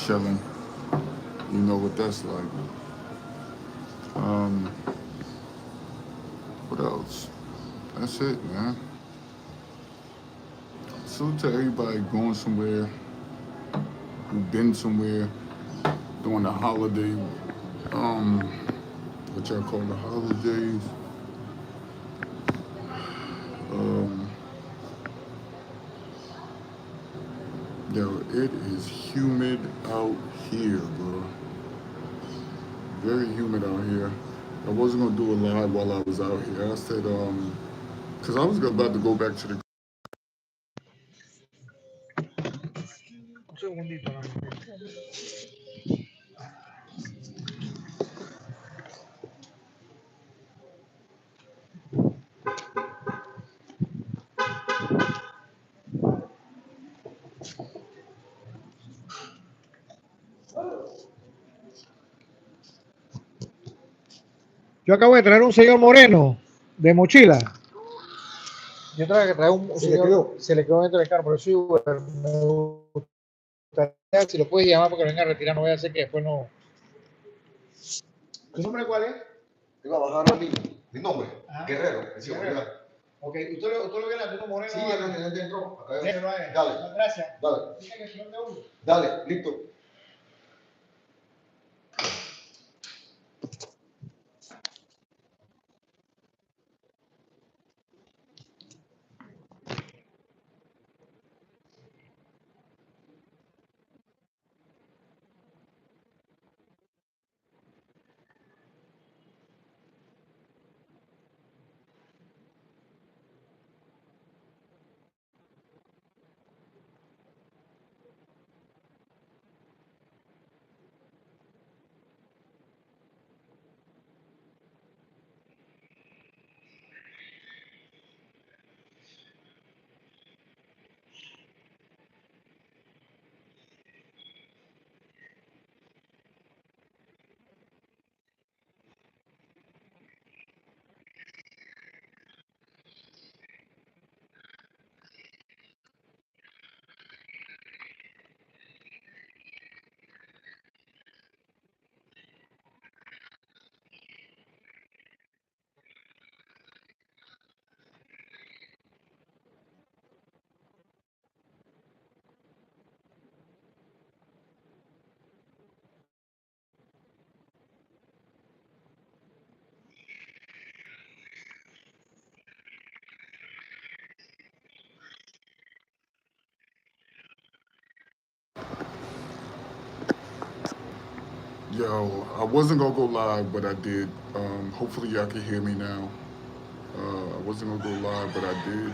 chilling. You know what that's like. Um, what else? That's it, man. Salute to everybody going somewhere, who been somewhere during the holiday, um, what y'all call the holidays. Um, yo, it is humid out here, bro. Very humid out here. I wasn't gonna do a live while I was out here. I said, cause I was about to go back to the. Un segundito, nada más. Yo acabo de traer un señor moreno de mochila. Yo traje que traer un señor, se le quedó dentro del carro, pero sí, bueno, me gustaría, si lo puedes llamar porque lo venga a retirar, no voy a hacer que después no. ¿Tu nombre cuál es? Iba a bajar a mí. Mi nombre, Guerrero, de Guerrero. seguridad. Ok, ¿usted lo viene a uno moreno? Sí, él entró. Acá. Dale. Gracias. Dale. Dice que señor de uno. Dale, listo. Yo, I wasn't gonna go live, but I did. Hopefully y'all can hear me now. I wasn't gonna go live, but I did.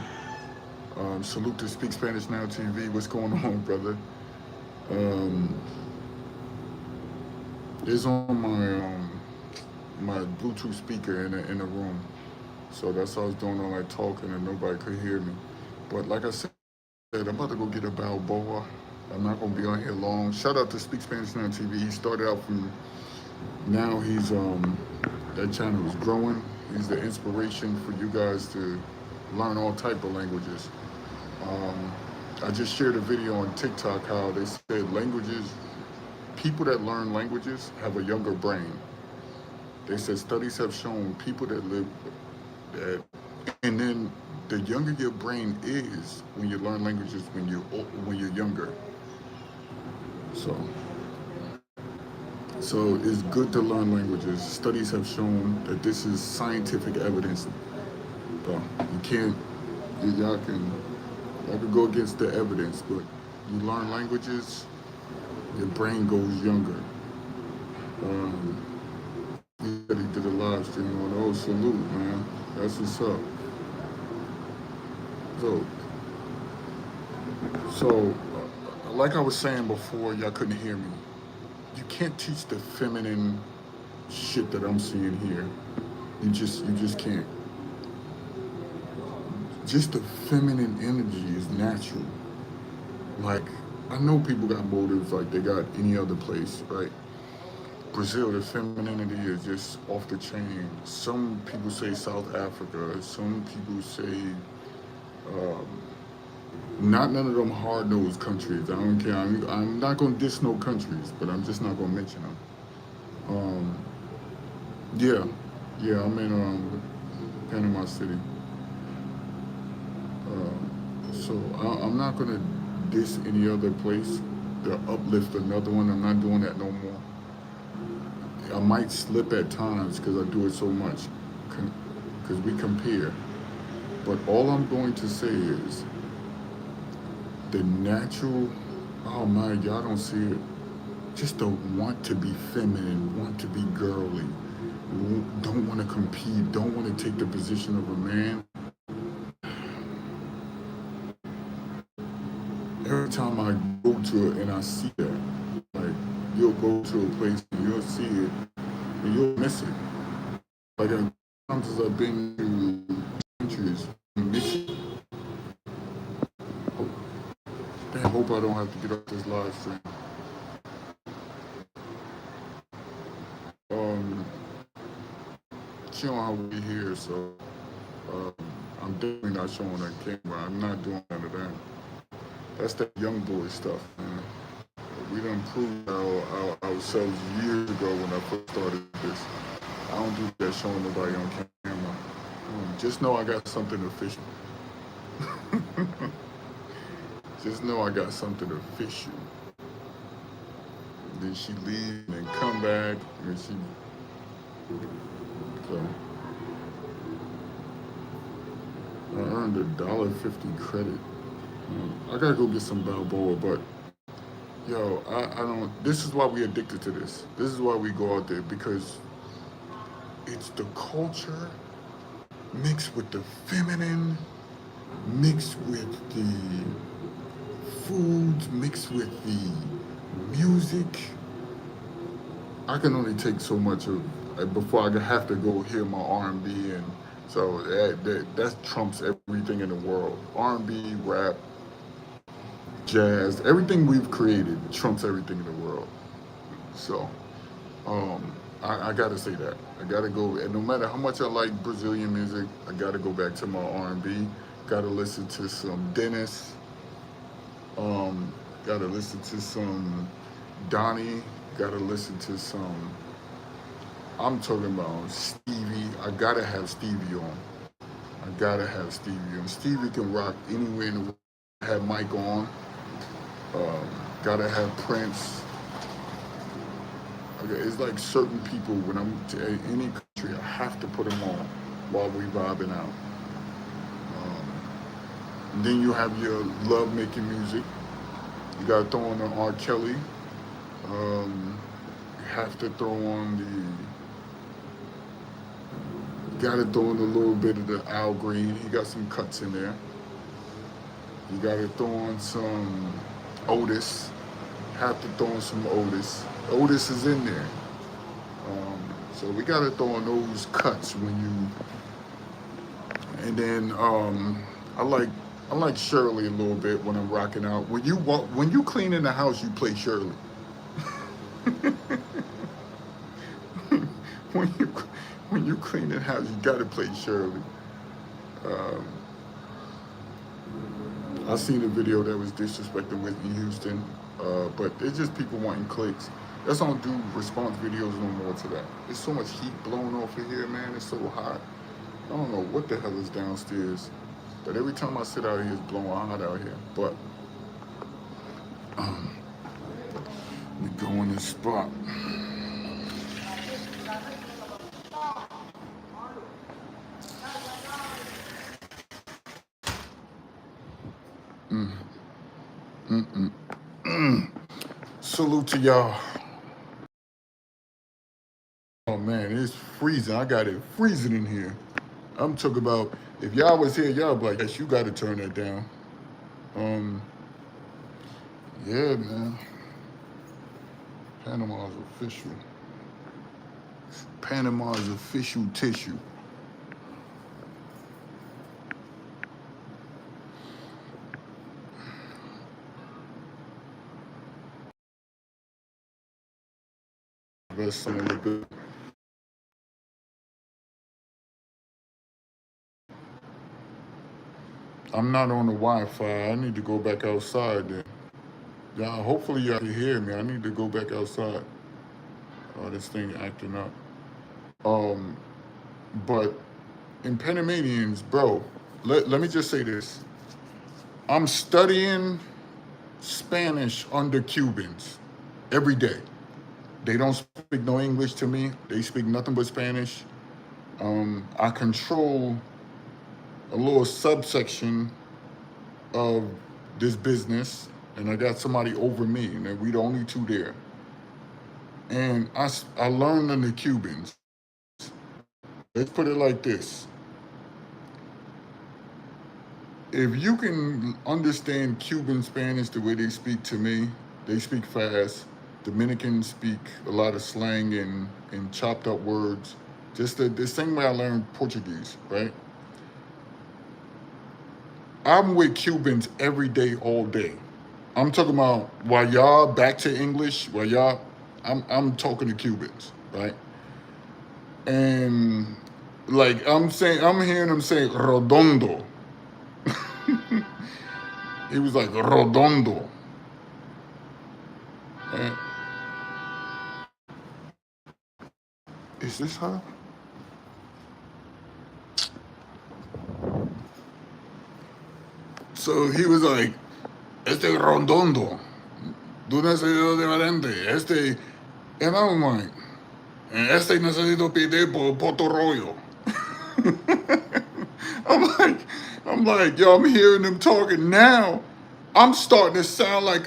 Salute to Speak Spanish Now TV. What's going on, brother? Um, it's on my Bluetooth speaker in the room, so that's how I was doing all that talking and nobody could hear me. But like I said, I'm about to go get a Balboa. I'm not gonna be on here long. Shout out to Speak Spanish Now TV. He started out from now he's that channel is growing. He's the inspiration for you guys to learn all type of languages. Um, I just shared a video on TikTok how they said languages, people that learn languages have a younger brain. They said studies have shown people that live that, and then the younger your brain is when you learn languages when you're younger. So it's good to learn languages. Studies have shown that this is scientific evidence. You can't, y'all can go against the evidence, but you learn languages, your brain goes younger. Um, he said he did a live stream on, oh, salute, man. That's what's up. So, like I was saying before, y'all couldn't hear me. You can't teach the feminine shit that I'm seeing here. You just can't. Just the feminine energy is natural. Like, I know people got motives like they got any other place, right? Brazil, the femininity is just off the chain. Some people say South Africa. Some people say um, Not none of them hard-nosed countries. I don't care. I'm not gonna diss no countries, but I'm just not gonna mention them. Um, yeah, yeah. I'm in Panama City. So I'm not gonna diss any other place to uplift another one. I'm not doing that no more. I might slip at times because I do it so much, because we compare. But all I'm going to say is the natural. Oh my, y'all don't see it. Just don't want to be feminine, want to be girly, don't want to compete, don't want to take the position of a man. Every time I go to it and I see that, like you'll go to a place and you'll see it and you'll miss it. Like times as I've been to countries, I miss it. I hope I don't have to get off this live stream. Um, she don't have to be here, so um, I'm definitely not showing her camera. I'm not doing none of that. That's that young boy stuff, man. We done proved ourselves years ago when I first started this. I don't do that showing nobody on camera. Just know I got something official. Just know I got something official. Then she leave and come back and she so I earned $1.50 credit. I gotta go get some Balboa, but yo, I don't. This is why we addicted to this. This is why we go out there because it's the culture mixed with the feminine, mixed with the foods, mixed with the music. I can only take so much of before I have to go hear my R&B, and so that trumps everything in the world. R&B, rap, jazz, everything we've created trumps everything in the world. So I gotta say that. I gotta go, and no matter how much I like Brazilian music, I gotta go back to my R&B. Gotta listen to some Dennis. Gotta listen to some Donnie. Gotta listen to some. I'm talking about Stevie. I gotta have Stevie on. I gotta have Stevie on. Stevie can rock anywhere in the world. Have Mike on. Um, gotta have Prince. Okay, it's like certain people when I'm to any country, I have to put them on while we vibing out. Then you have your love making music. You gotta throw on the R. Kelly. You have to throw on gotta throw in a little bit of the Al Green. He got some cuts in there. You gotta throw on some Otis. Have to throw on some Otis. Otis is in there. So we gotta throw on those cuts when you. And then I like I like Shirley a little bit when I'm rocking out. When you clean in the house, you play Shirley. when you when you clean the house, you gotta play Shirley. Um, I seen a video that was disrespecting Whitney Houston, but it's just people wanting clicks. Let's don't do response videos no more to that. There's so much heat blowing off of here, man. It's so hot. I don't know what the hell is downstairs, but every time I sit out here, it's blowing hot out here. But we go in this spot. Salute to y'all. Oh man, it's freezing. I got it freezing in here. I'm talking about if y'all was here, y'all be like, yes, you got to turn that down. Um, yeah, man. Panama's official. Panama's official tissue. That's some of the good. I'm not on the Wi-Fi. I need to go back outside then. Yeah, hopefully y'all can hear me. I need to go back outside. Oh, this thing acting up. Um, but in Panamanians, bro, let me just say this. I'm studying Spanish under Cubans every day. They don't speak no English to me. They speak nothing but Spanish. I control a little subsection of this business, and I got somebody over me, and we the only two there. And I learned under Cubans. Let's put it like this. If you can understand Cuban Spanish the way they speak to me, they speak fast. Dominicans speak a lot of slang and chopped up words. Just the same way I learned Portuguese, right? I'm with Cubans every day, all day. I'm talking about while y'all back to English, while y'all, I'm talking to Cubans, right? And like I'm hearing them say "rodondo." He was like "rodondo." And is this her? So he was like, "Este rodondo, tú necesito diferente, este," and I'm like, "Este necesito pedir por poto rollo." I'm like, yo, I'm hearing them talking now. I'm starting to sound my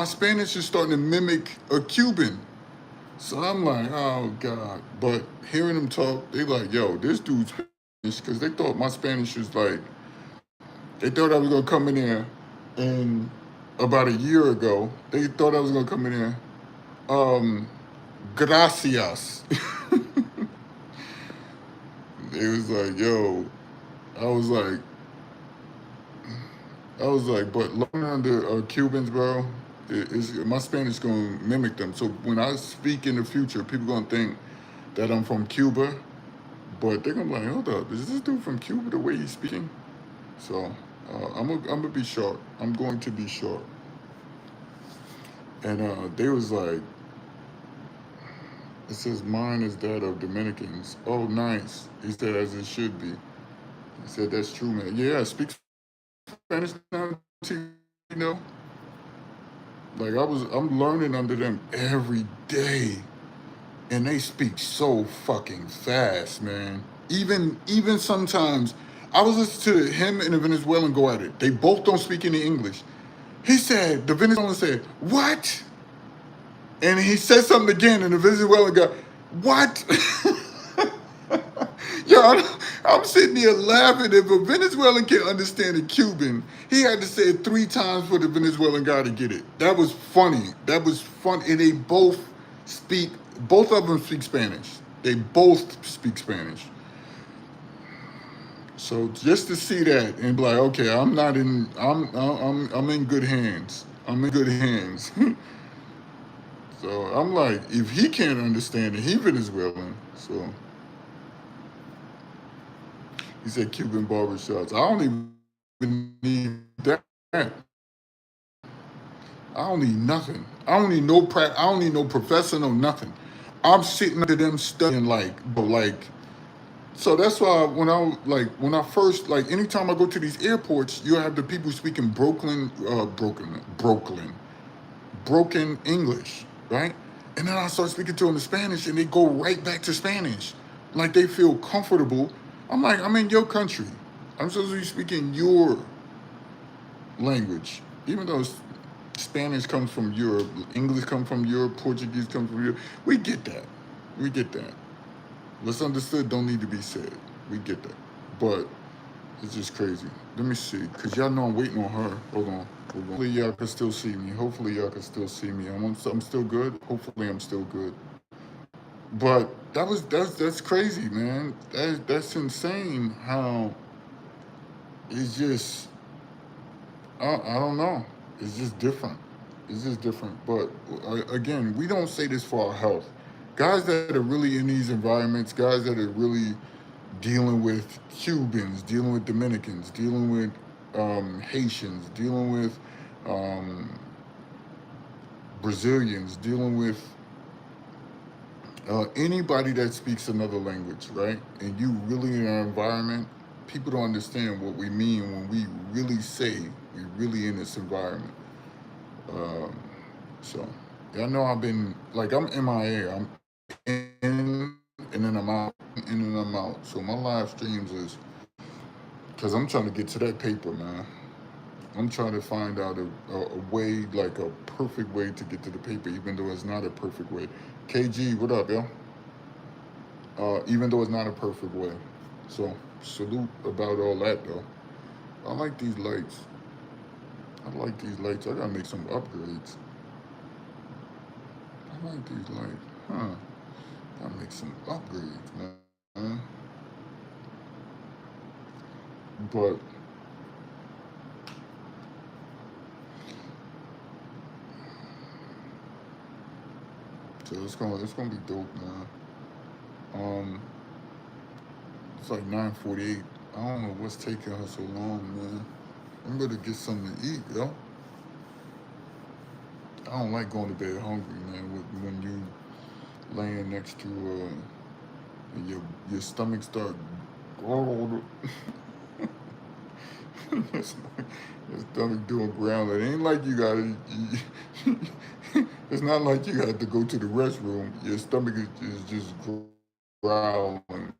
Spanish is starting to mimic a Cuban. So I'm like, oh God. But hearing them talk, they like, yo, this dude's Spanish, because they thought my Spanish was like, they thought I was gonna come in there and about a year ago, they thought I was gonna come in there. Um, gracias. It was like, yo, I was like, but learning under Cubans, bro, my Spanish gonna mimic them. So when I speak in the future, people gonna think that I'm from Cuba, but they're gonna be like, hold up, is this dude from Cuba the way he's speaking? So I'm gonna be short. I'm going to be short. And they was like, it says mine is that of Dominicans. Oh, nice. He said as it should be. He said that's true, man. Yeah, I speak Spanish now, too, you know. Like I'm learning under them every day, and they speak so fucking fast, man. Even sometimes, I was listening to him and the Venezuelan go at it. They both don't speak any English. The Venezuelan said, "What?" And he said something again, and the Venezuelan guy, "What?" Yo, I'm sitting here laughing. If a Venezuelan can understand a Cuban, he had to say it 3 times for the Venezuelan guy to get it. That was funny. That was fun. And they both of them speak Spanish. They both speak Spanish. So just to see that and be like, okay, I'm in good hands. I'm in good hands. So I'm like, if he can't understand it, he Venezuelan. So he said Cuban barbershops. I don't even need that. I don't need nothing. I don't need I don't need no professor, no nothing. I'm sitting under them studying so that's why when I first anytime I go to these airports, you have the people speaking broken English, right? And then I start speaking to them in Spanish, and they go right back to Spanish, like they feel comfortable. I'm like, I'm in your country. I'm supposed to be speaking your language, even though Spanish comes from Europe, English comes from Europe, Portuguese comes from Europe. We get that. We get that. What's understood don't need to be said. We get that. But it's just crazy. Let me see, because y'all know I'm waiting on her. Hold on. Hopefully y'all can still see me. I'm still good. Hopefully I'm still good. But that's crazy, man. That's insane how it's just, I don't know. It's just different. It's just different. But again, we don't say this for our health. Guys that are really in these environments, guys that are really dealing with Cubans, dealing with Dominicans, dealing with Haitians, dealing with um, Brazilians, dealing with anybody that speaks another language, right? And you really in our environment, people don't understand what we mean when we really say we really in this environment. Um, so, y'all know I've been like I'm MIA. I'm in and then I'm out, in and I'm out. So my live streams is because I'm trying to get to that paper, man. I'm trying to find out a way, like a perfect way to get to the paper, even though it's not a perfect way. KG, what up, yo? Even though it's not a perfect way. So salute about all that though. I like these lights. I like these lights. I gotta make some upgrades. I like these lights. Huh. Gotta make some upgrades, man. But so it's gonna be dope, man. Um it's like 9:48. I don't know what's taking her so long, man. I'm gonna get something to eat, yo. I don't like going to bed hungry, man. When you laying next to and your stomach start growling. Your stomach doing ground. It ain't like you gotta. It's not like you got to go to the restroom. Your stomach is just growling.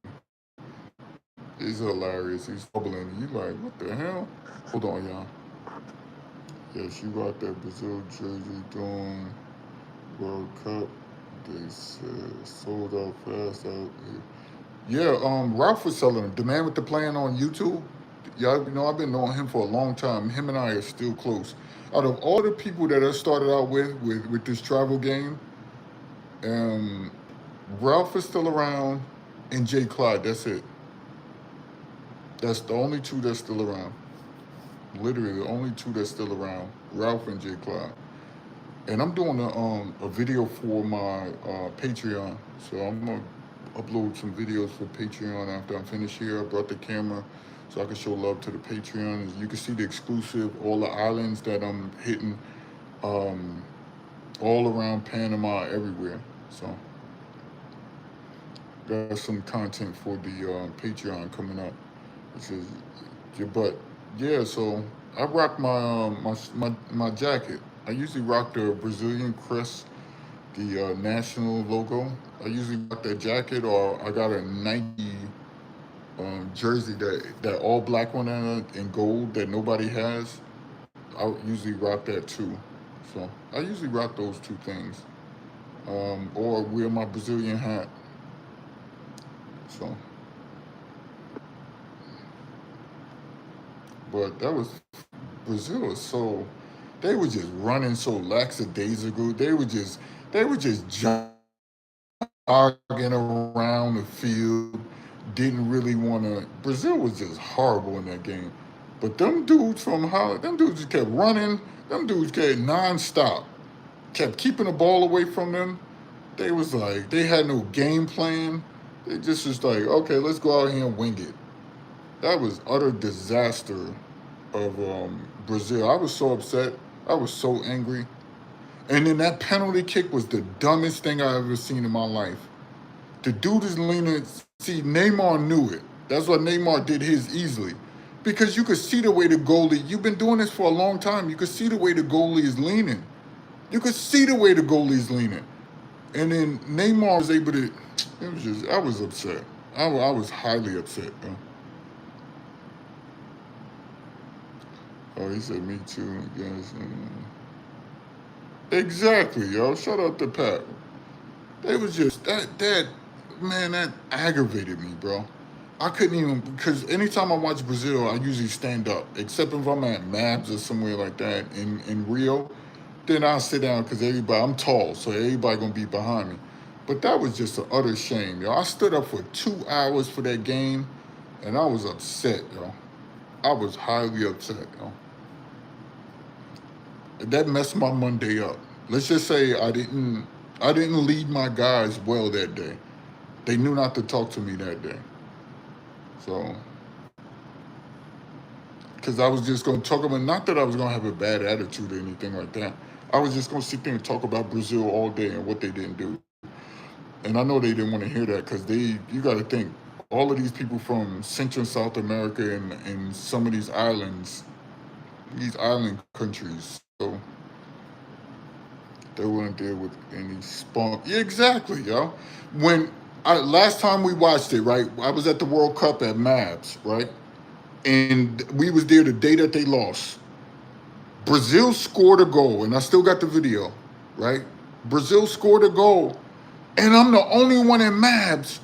It's hilarious. He's bubbling. You like, what the hell? Hold on, y'all. Yeah, she got that Brazil jersey during World Cup. They said sold out fast out there. Yeah, Ralph was selling them. The man with the plan on YouTube. Y'all know I've been knowing him for a long time. Him and I are still close. Out of all the people that I started out with this travel game, um, Ralph is still around, and Jay Clyde. That's it. That's the only two that's still around. Literally, the only two that's still around. Ralph and Jay Clyde. And I'm doing a video for my Patreon. So I'm gonna upload some videos for Patreon after I'm finished here. I brought the camera so I can show love to the Patreon. You can see the exclusive, all the islands that I'm hitting, um, all around Panama, everywhere. So that's some content for the Patreon coming up. Which is, yeah, but yeah. So I rock my jacket. I usually rock the Brazilian crest, the national logo. I usually rock that jacket, or I got a Nike jersey that all black one in gold that nobody has. I usually rock that too. So I usually rock those two things, or wear my Brazilian hat. So, but that was Brazil was so they were just running so lackadaisical. They were just jogging around the field. Didn't really want to. Brazil was just horrible in that game. But them dudes from Holland, them dudes just kept running. Them dudes kept nonstop. Kept keeping the ball away from them. They was like they had no game plan. They just was like, okay, let's go out here and wing it. That was utter disaster of Brazil. I was so upset. I was so angry. And then that penalty kick was the dumbest thing I ever seen in my life. The dude is leaning. See, Neymar knew it. That's why Neymar did his easily. Because you could see the way the goalie, you've been doing this for a long time. You could see the way the goalie is leaning. You could see the way the goalie is leaning. And then Neymar was able to, it was just, I was upset. I was highly upset. Oh, he said, me too. Yes. Exactly, yo. Shout out to Pat. They was just man, that aggravated me, bro. I couldn't even because anytime I watch Brazil, I usually stand up, except if I'm at Mabs or somewhere like that in Rio. Then I'll sit down because I'm tall, so everybody gonna be behind me. But that was just an utter shame, yo. I stood up for 2 hours for that game, and I was upset, yo. I was highly upset, yo. That messed my Monday up. Let's just say I didn't lead my guys well that day. They knew not to talk to me that day. So, because I was just going to talk about, not that I was going to have a bad attitude or anything like that. I was just going to sit there and talk about Brazil all day and what they didn't do. And I know they didn't want to hear that because you got to think, all of these people from Central and South America and some of these island countries, so they wouldn't deal with any spunk. Yeah, exactly, yo. Last time we watched it, right, I was at the World Cup at Mavs, right? And we was there the day that they lost. Brazil scored a goal, and I still got the video, right? Brazil scored a goal, and I'm the only one in Mavs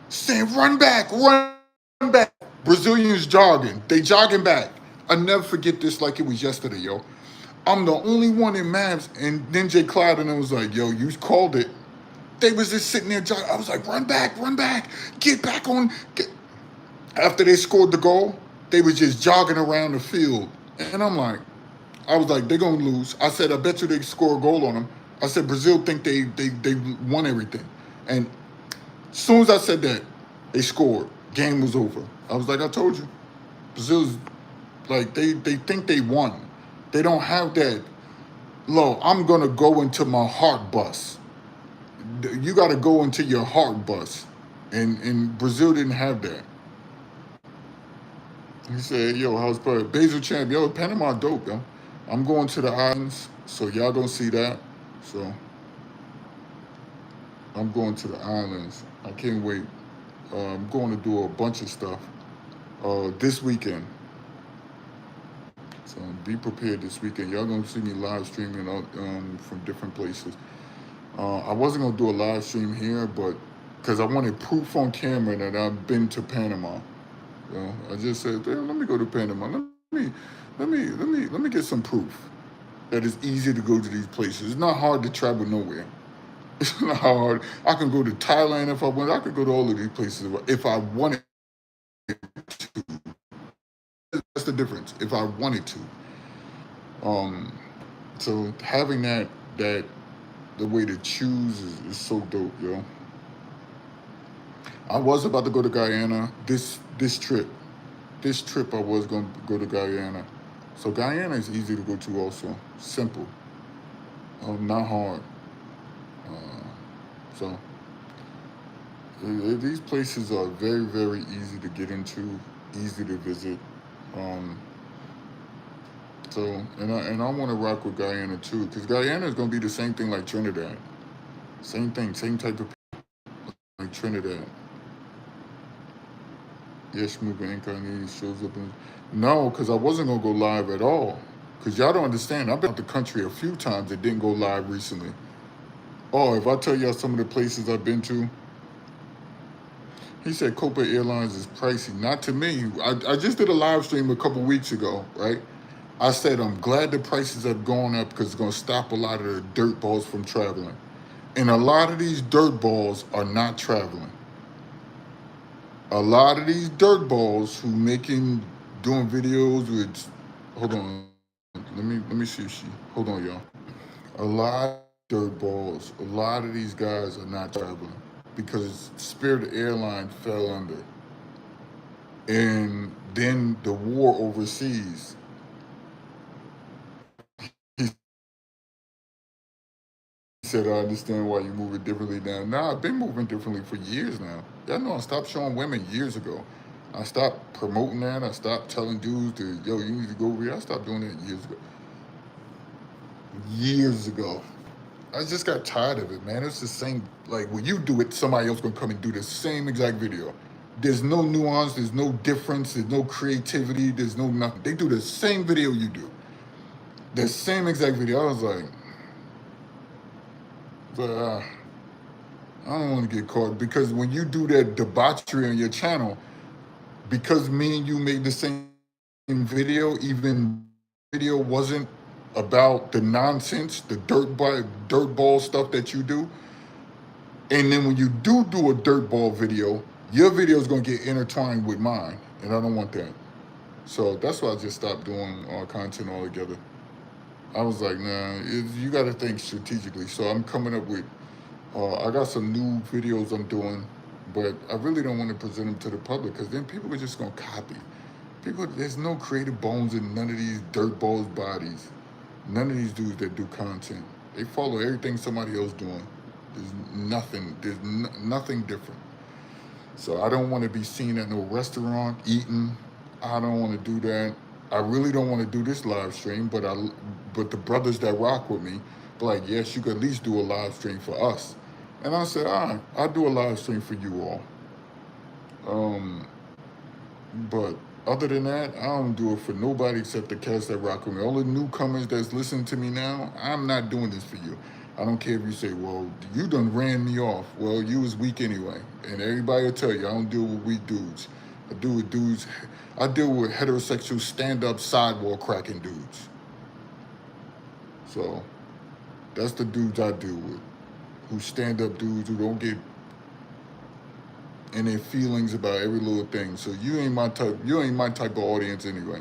saying, run back, run back. Brazilians jogging. They jogging back. I never forget this like it was yesterday, yo. I'm the only one in Mavs, and then Jay Cloud and I was like, yo, you called it. They was just sitting there jogging. I was like, run back, get back on. After they scored the goal, they was just jogging around the field. And I was like, they're going to lose. I said, I bet you they score a goal on them. I said, Brazil think they won everything. And as soon as I said that, they scored. Game was over. I was like, I told you. Brazil's like, they think they won. They don't have that, I'm going to go into my heart bus. You got to go into your heart bus. And Brazil didn't have that. He said, yo, how's play? Basil Champ, yo, Panama dope, yo. I'm going to the islands, so y'all gonna see that. So I'm going to the islands. I can't wait. I'm going to do a bunch of stuff this weekend. So be prepared this weekend. Y'all gonna see me live streaming from different places. I wasn't gonna do a live stream here, but because I wanted proof on camera that I've been to Panama. You know, I just said, let me go to Panama. Let me get some proof that it's easy to go to these places. It's not hard to travel nowhere. It's not hard. I can go to Thailand if I want. I could go to all of these places if I wanted to. That's the difference. If I wanted to. So having that the way to choose is so dope, yo. I was about to go to Guyana this trip. This trip I was going to go to Guyana. So Guyana is easy to go to also. Simple. Not hard. So these places are very, very easy to get into, easy to visit. And I want to rock with Guyana too, because Guyana is going to be the same thing like Trinidad. Same thing, same type of people like Trinidad. Yesh moving incarnate shows up in... No, because I wasn't going to go live at all. Because y'all don't understand. I've been out the country a few times that didn't go live recently. Oh, if I tell y'all some of the places I've been to. He said Copa Airlines is pricey. Not to me. I just did a live stream a couple weeks ago, right? I said I'm glad the prices have gone up because it's going to stop a lot of the dirt balls from traveling. And a lot of these dirt balls are not traveling. A lot of these dirt balls who doing videos with, hold on, let me see if hold on, y'all. A lot of dirt balls, a lot of these guys are not traveling because Spirit Airlines fell under. And then the war overseas. He said, I understand why you move it differently now. Nah, I've been moving differently for years now. Y'all know I stopped showing women years ago. I stopped promoting that. I stopped telling dudes yo, you need to go over here. I stopped doing that years ago. Years ago. I just got tired of it, man. It's the same, like when you do it, somebody else gonna come and do the same exact video. There's no nuance, there's no difference, there's no creativity, there's no nothing. They do the same video you do. The same exact video. I was like, but I don't want to get caught because when you do that debauchery on your channel, because me and you made the same video, even video wasn't about the nonsense, the dirt ball stuff that you do. And then when you do a dirt ball video, your video is going to get intertwined with mine. And I don't want that. So that's why I just stopped doing content altogether. I was like, nah, you got to think strategically. So I'm coming up with, I got some new videos I'm doing but I really don't want to present them to the public because then people are just gonna copy. People, there's no creative bones in none of these dirtballs' bodies. None of these dudes that do content. They follow everything somebody else doing. There's nothing. There's nothing different. So I don't want to be seen at no restaurant eating. I don't want to do that. I really don't want to do this live stream, but the brothers that rock with me, be like, yes, you could at least do a live stream for us. And I said, all right, I'll do a live stream for you all. But other than that, I don't do it for nobody except the cats that rock with me. All the newcomers that's listening to me now, I'm not doing this for you. I don't care if you say, well, you done ran me off. Well, you was weak anyway. And everybody will tell you, I don't deal with weak dudes. I deal with dudes, I deal with heterosexual stand-up sidewalk cracking dudes. So that's the dudes I deal with. Who stand-up dudes who don't get in their feelings about every little thing. So you ain't my type of audience anyway.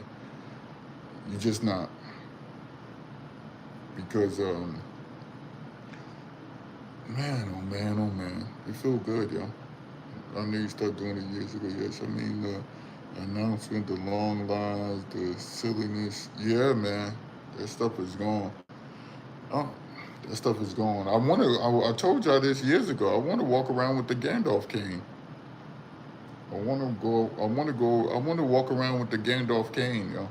You're just not. Because man, oh man, oh man. It feel good, yo. I knew you started doing it years ago, yes. I mean, the announcement, the long lines, the silliness. Yeah, man. That stuff is gone. Oh, that stuff is gone. I told y'all this years ago. I want to walk around with the Gandalf cane. I want to walk around with the Gandalf cane, yo.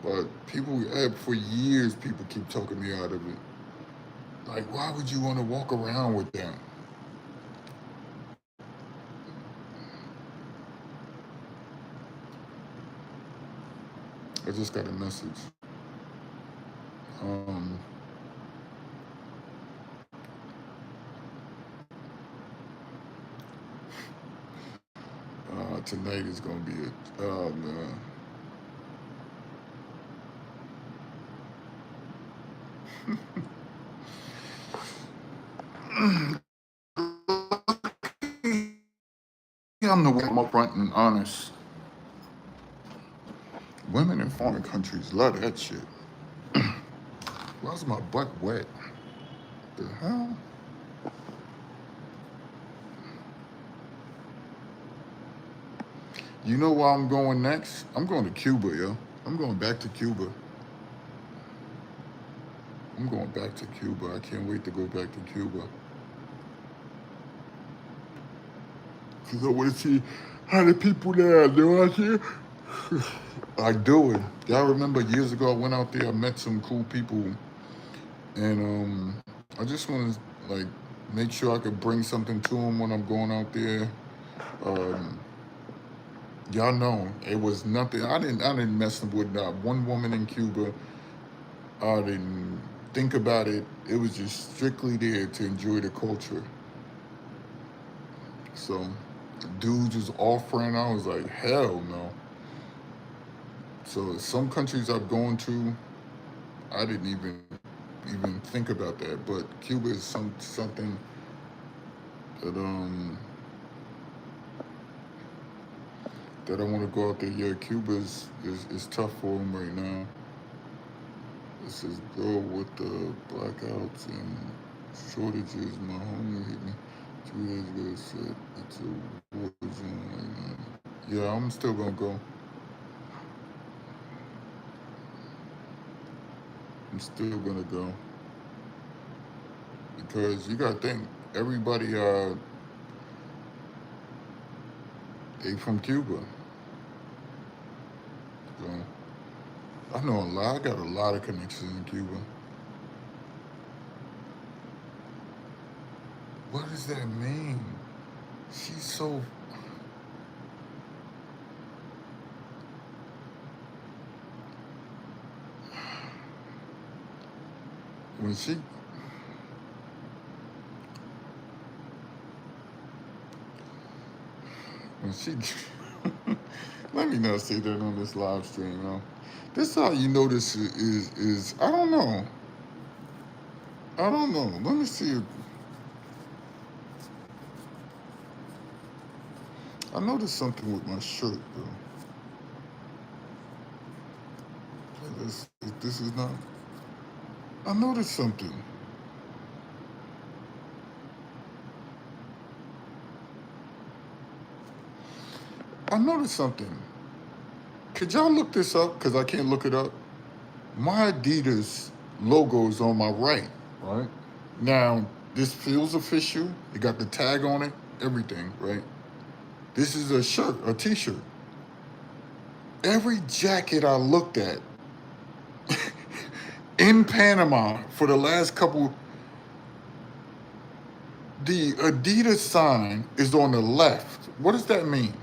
But people, for years, people keep talking me out of it. Like, why would you want to walk around with that? I just got a message. Tonight is gonna be it. Oh man. I'm the one I'm upfront and honest. Women in foreign countries love that shit. Why's my butt wet? The hell? You know where I'm going next? I'm going to Cuba, yo. I'm going back to Cuba. I'm going back to Cuba. I can't wait to go back to Cuba. Because I want to see how the people there are doing out here. I do it. Y'all remember years ago I went out there, I met some cool people. And I just want to, like, make sure I could bring something to them when I'm going out there. Y'all know it was nothing. I didn't mess with not one woman in Cuba. I didn't think about it. It was just strictly there to enjoy the culture. So dudes was offering. I was like, hell no. So some countries I've gone to, I didn't even think about that. But Cuba is something that I want to go out there. Yeah, Cuba is tough for them right now. It says, girl with the blackouts and shortages. My homie hit me 2 days ago. Said it's a war zone right now. Yeah, I'm still gonna go. I'm still gonna go because you gotta think everybody they from Cuba. So I know a lot. I got a lot of connections in Cuba. What does that mean? She's so. When she. Let me not say that on this live stream, yo. This is how you know this is I don't know. I don't know. Let me see if I noticed something with my shirt, though. This is not. I noticed something. I noticed something. Could y'all look this up? Because I can't look it up. My Adidas logo is on my right, right? Now, this feels official. It got the tag on it, everything, right? This is a shirt, a t-shirt. Every jacket I looked at in Panama for the last couple, the Adidas sign is on the left. What does that mean?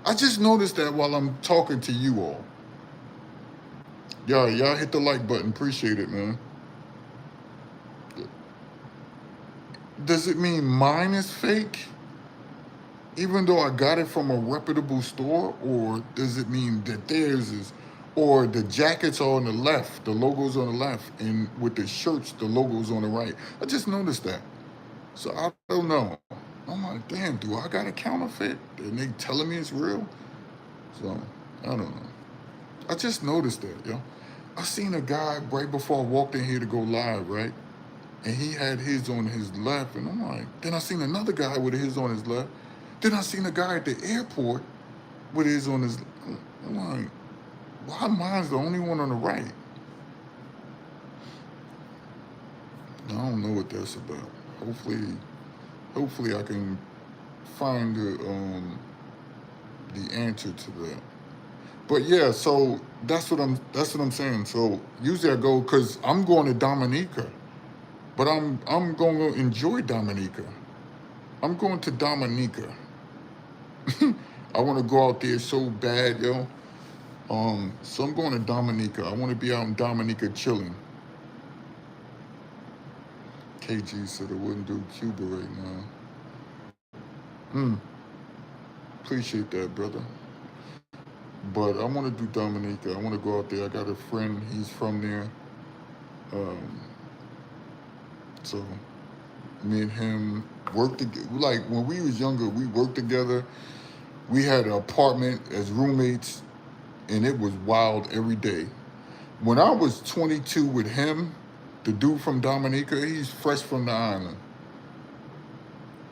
I just noticed that while I'm talking to you all. Y'all hit the like button. Appreciate it, man. Does it mean mine is fake, even though I got it from a reputable store? Or does it mean that theirs is, or the jackets are on the left, the logo's on the left, and with the shirts, the logo's on the right? I just noticed that. So I don't know. I'm like, damn, do I got a counterfeit? And they telling me it's real? So, I don't know. I just noticed that, yo. I seen a guy right before I walked in here to go live, right? And he had his on his left, and I'm like, then I seen another guy with his on his left. Then I seen a guy at the airport with his on his, I'm like, why mine's the only one on the right? I don't know what that's about. Hopefully I can find the answer to that. But yeah, so that's what I'm saying. So usually I go because I'm going to Dominica, but I'm going to enjoy Dominica. I'm going to Dominica. I want to go out there so bad, yo. So I'm going to Dominica. I want to be out in Dominica chilling. KG said I wouldn't do Cuba right now. Appreciate that, brother. But I want to do Dominica. I want to go out there. I got a friend. He's from there. So me and him worked together. Like when we was younger, we worked together. We had an apartment as roommates, and it was wild every day. When I was 22 with him, the dude from Dominica, he's fresh from the island,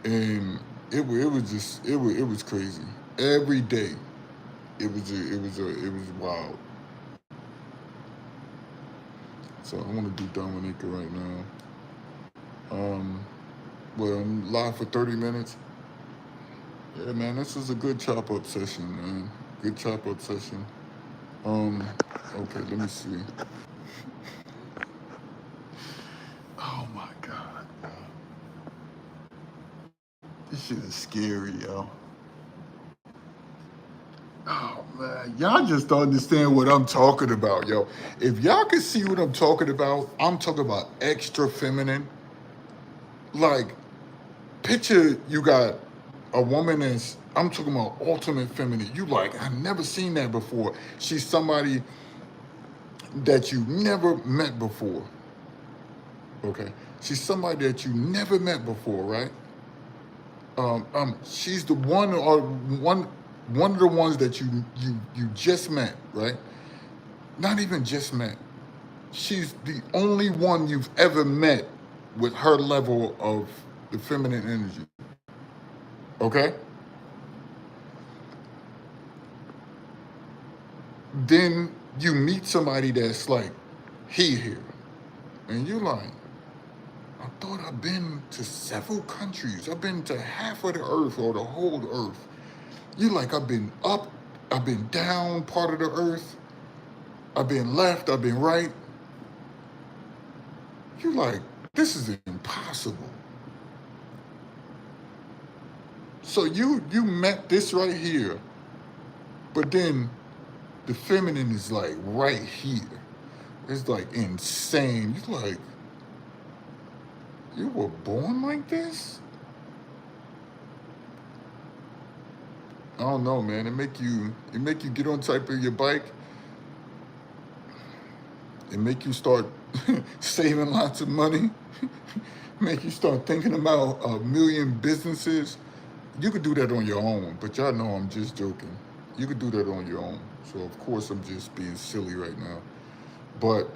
and it was crazy every day. It was wild. So I want to do Dominica right now. Well, I'm live for 30 minutes. Yeah, man, this was a good chop up session, man. Good chop up session. Okay, let me see. Oh my God. This shit is scary, yo. Oh man, y'all just don't understand what I'm talking about, yo. If y'all can see what I'm talking about, I'm talking about extra feminine. Like, picture you got a woman that's, I'm talking about ultimate feminine. You like, I've never seen that before. She's somebody that you never met before. Okay. She's somebody that you never met before, right? She's the one or one of the ones that you just met, right? Not even just met. She's the only one you've ever met with her level of the feminine energy. Okay? Then you meet somebody that's like, here. And you're like, I thought I've been to several countries. I've been to half of the earth or the whole earth. You like, I've been up, I've been down part of the earth. I've been left, I've been right. You like, this is impossible. So you met this right here, but then the feminine is like right here. It's like insane. You like, you were born like this? I don't know, man. It make you get on type of your bike. It make you start saving lots of money. Make you start thinking about a million businesses. You could do that on your own, but y'all know I'm just joking. You could do that on your own. So of course I'm just being silly right now. But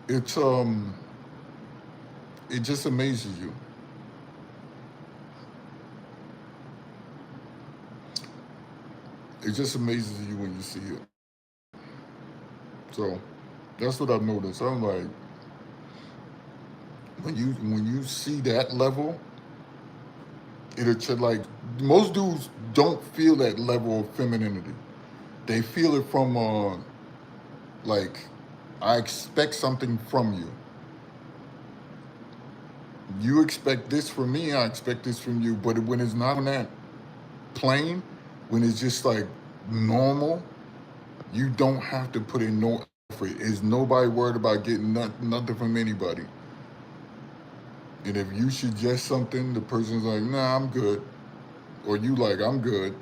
it just amazes you. it just amazes you when you see it. So that's what I've noticed. I'm like, when you see that level, like most dudes don't feel that level of femininity. They feel it from like I expect something from you. You expect this from me, I expect this from you. But when it's not on that plane, when it's just like normal, you don't have to put in no effort. Is nobody worried about getting nothing from anybody. And if you suggest something, the person's like, nah, I'm good. Or you like, I'm good.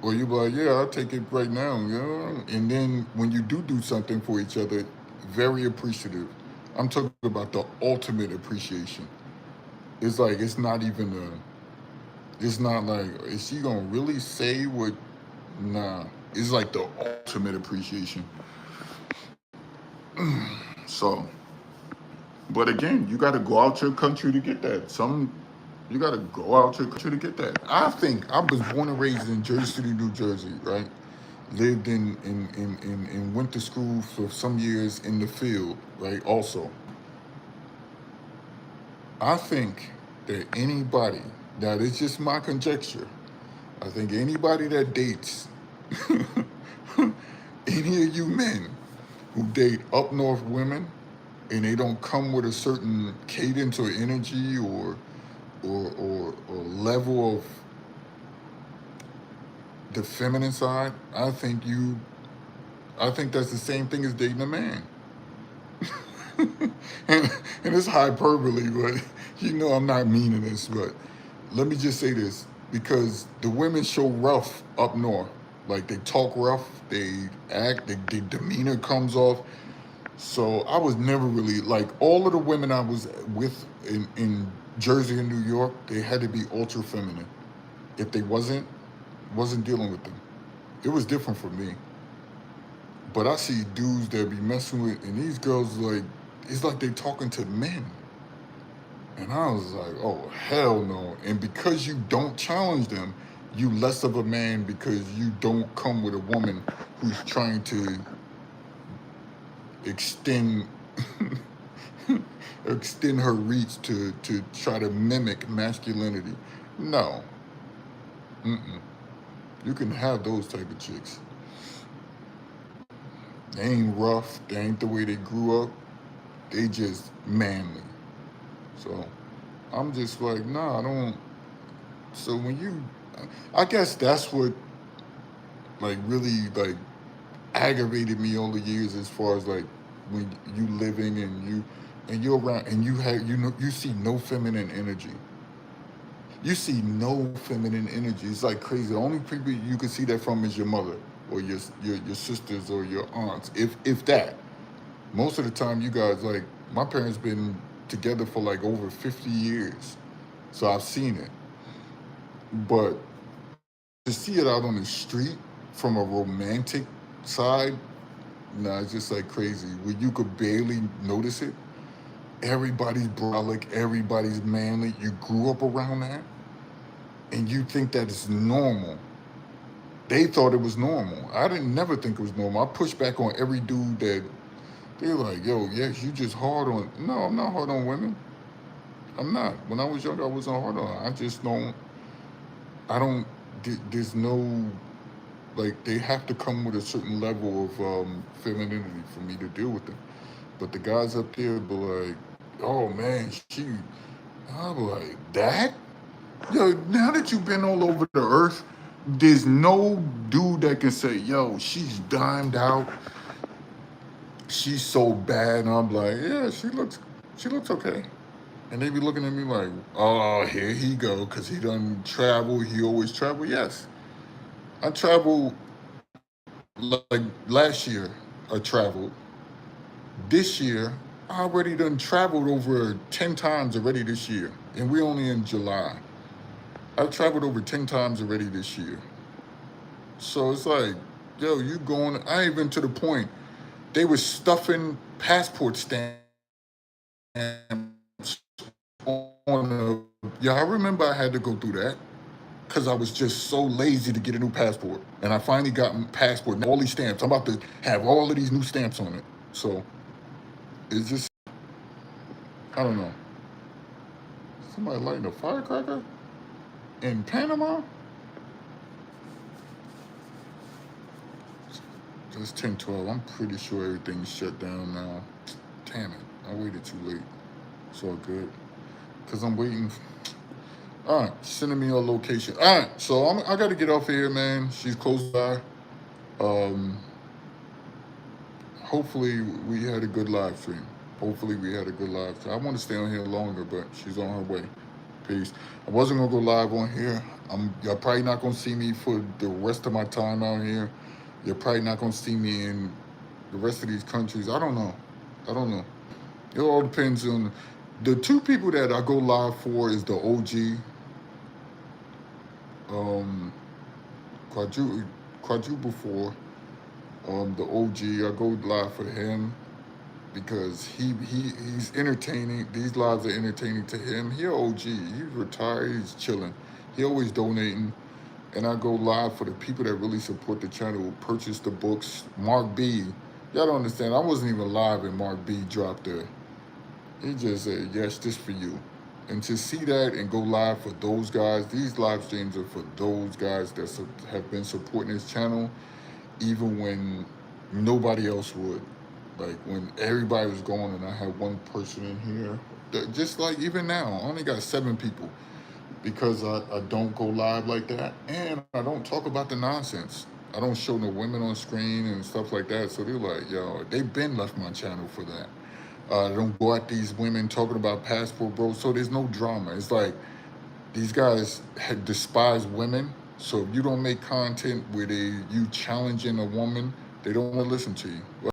Or you be like, yeah, I'll take it right now. You know? And then when you do something for each other, very appreciative. I'm talking about the ultimate appreciation. It's like, it's not like, is she gonna really say what? Nah. It's like the ultimate appreciation. So, but again, you got to go out your country to get that. You got to go out your country to get that. I think I was born and raised in Jersey City, New Jersey, right? Lived in went to school for some years in the field, right? Also, I think that anybody, now it's just my conjecture, I think anybody that dates any of you men who date up north women and they don't come with a certain cadence or energy or level of the feminine side, I think that's the same thing as dating a man. and, and it's hyperbole, but you know I'm not meaning this, but let me just say this, because the women show rough up north. Like they talk rough, they act, their demeanor comes off. So I was never really like all of the women I was with in Jersey and New York, they had to be ultra feminine. If they wasn't dealing with them. It was different for me. But I see dudes that be messing with, and these girls like, it's like they talking to men. And I was like, oh hell no. And because you don't challenge them, you less of a man because you don't come with a woman who's trying to extend extend her reach to try to mimic masculinity. No. Mm-mm. You can have those type of chicks. They ain't rough. They ain't the way they grew up. They just manly. So I'm just like, nah, I don't. So when you, I guess that's what like really like aggravated me all the years as far as like when you living and you're around and you have you see no feminine energy. You see no feminine energy. It's like crazy. The only people you can see that from is your mother or your sisters or your aunts, if that. Most of the time, you guys like my parents been together for like over 50 years, so I've seen it. But to see it out on the street from a romantic side, nah, it's just like crazy. Where you could barely notice it. Everybody's brolic, everybody's manly. You grew up around that, and you think that it's normal. They thought it was normal. I didn't never think it was normal. I pushed back on every dude that they're like, yo, yes, you just hard on. No, I'm not hard on women. I'm not. When I was younger, I wasn't hard on. I just don't. I don't. There's no like they have to come with a certain level of femininity for me to deal with them. But the guys up there be like, oh man, she. I be like that. Yo, now that you've been all over the earth, there's no dude that can say, yo, she's dimed out. She's so bad. And I'm like, yeah, she looks okay. And they be looking at me like, oh, here he go, because he done travel. He always travel. Yes. I traveled, like last year, I traveled. This year, I already done traveled over 10 times already this year. And we only in July. I've traveled over 10 times already this year. So it's like, yo, you going, I ain't been to the point. They were stuffing passport stamps on a, yeah, I remember I had to go through that. because I was just so lazy to get a new passport. And I finally got my passport and all these stamps. I'm about to have all of these new stamps on it. So it's just, I don't know. Somebody lighting a firecracker in Panama? It's 10:12. I'm pretty sure everything's shut down now. Damn it. I waited too late. It's all good. Because I'm waiting. All right. Sending me a location. All right. So I got to get off here, man. She's close by. Hopefully we had a good live stream. Hopefully we had a good live stream. I want to stay on here longer, but she's on her way. Peace. I wasn't going to go live on here. Y'all probably not going to see me for the rest of my time out here. You're probably not going to see me in the rest of these countries. I don't know. It all depends on the two people that I go live for is the OG, quadruple four, the OG. I go live for him because he's entertaining. These lives are entertaining to him. He OG. He's retired. He's chilling. He always donating. And I go live for the people that really support the channel, purchase the books. Mark B. Y'all don't understand. I wasn't even live and Mark B dropped there. He just said, yes, this for you. And to see that and go live for those guys, these live streams are for those guys that have been supporting this channel, even when nobody else would. Like when everybody was going and I had one person in here. Just like even now, I only got 7 people. Because I don't go live like that, and I don't talk about the nonsense. I don't show no women on screen and stuff like that, so they're like, yo, they've been left my channel for that. I don't go at these women talking about passport, bro, so there's no drama. It's like, these guys despise women, so if you don't make content where you challenging a woman, they don't want to listen to you.